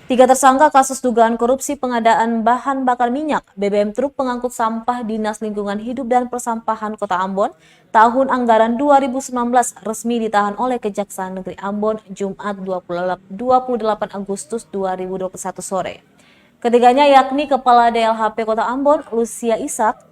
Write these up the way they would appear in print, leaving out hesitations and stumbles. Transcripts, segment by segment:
Tiga tersangka kasus dugaan korupsi pengadaan bahan bakar minyak BBM truk pengangkut sampah Dinas Lingkungan Hidup dan Persampahan Kota Ambon tahun anggaran 2019 resmi ditahan oleh Kejaksaan Negeri Ambon Jumat 28 Agustus 2021 sore. Ketiganya yakni Kepala DLHP Kota Ambon Lucia Ishak,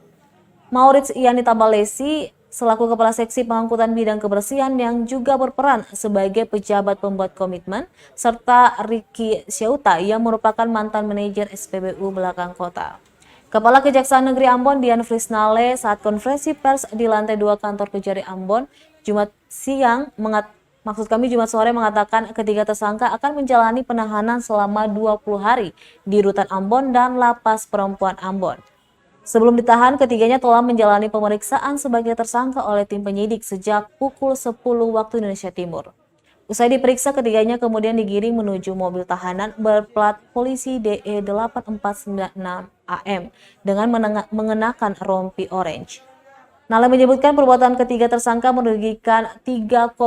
Maurits Yanita Balesi selaku Kepala Seksi Pengangkutan Bidang Kebersihan yang juga berperan sebagai pejabat pembuat komitmen, serta Ricky Syauta yang merupakan mantan manajer SPBU Belakang Kota. Kepala Kejaksaan Negeri Ambon Dian Frisnale saat konferensi pers di lantai 2 kantor Kejari Ambon Jumat sore mengatakan ketiga tersangka akan menjalani penahanan selama 20 hari di Rutan Ambon dan Lapas Perempuan Ambon. Sebelum ditahan, ketiganya telah menjalani pemeriksaan sebagai tersangka oleh tim penyidik sejak pukul 10 waktu Indonesia Timur. Usai diperiksa, ketiganya kemudian digiring menuju mobil tahanan berplat polisi DE 8496 AM dengan mengenakan rompi orange. Nale menyebutkan perbuatan ketiga tersangka merugikan 3,6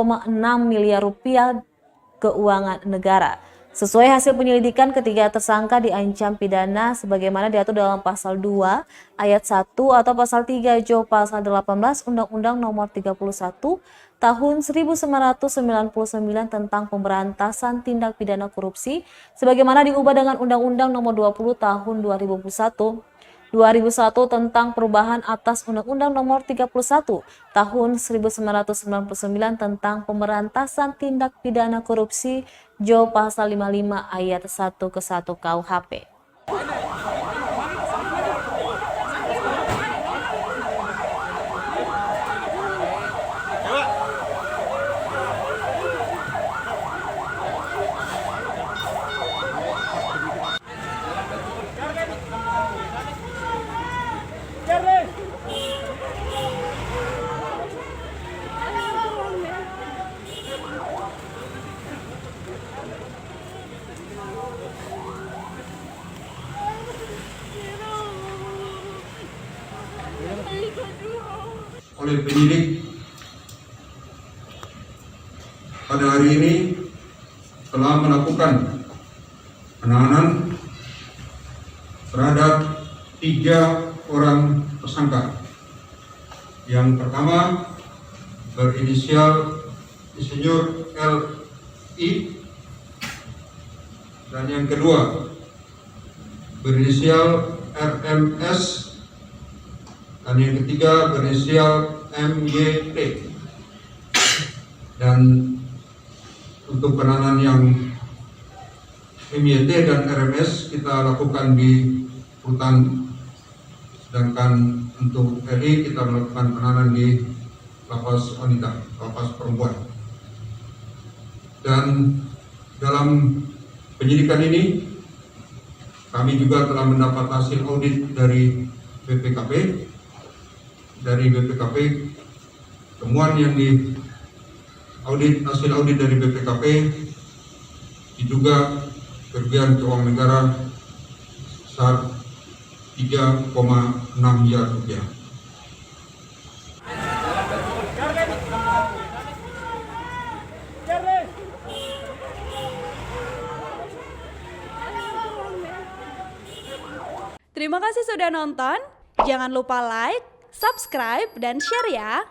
miliar rupiah keuangan negara. Sesuai hasil penyelidikan, ketiga tersangka diancam pidana sebagaimana diatur dalam pasal 2 ayat 1 atau pasal 3 Jo pasal 18 Undang-Undang Nomor 31 Tahun 1999 tentang pemberantasan tindak pidana korupsi sebagaimana diubah dengan Undang-Undang Nomor 20 Tahun 2001 tentang perubahan atas Undang-Undang Nomor 31 Tahun 1999 tentang pemberantasan tindak pidana korupsi Jo pasal 55 ayat 1 ke 1 KUHP. Oleh penyidik pada hari ini telah melakukan penahanan terhadap 3 orang tersangka. Yang pertama berinisial Insinyur LI dan yang kedua berinisial RMS dan yang ketiga berinisial MYT. Dan untuk penahanan yang MYT dan RMS kita lakukan di rutan, sedangkan untuk LI kita melakukan penahanan di Lapas Wanita, Lapas Perempuan. Dan dalam penyidikan ini kami juga telah mendapat hasil audit dari BPKP. Dari BPKP, temuan yang di audit, hasil audit dari BPKP diduga kerugian keuangan negara sebesar 3,6 miliar rupiah. Terima kasih sudah nonton. Jangan lupa like, subscribe, dan share ya.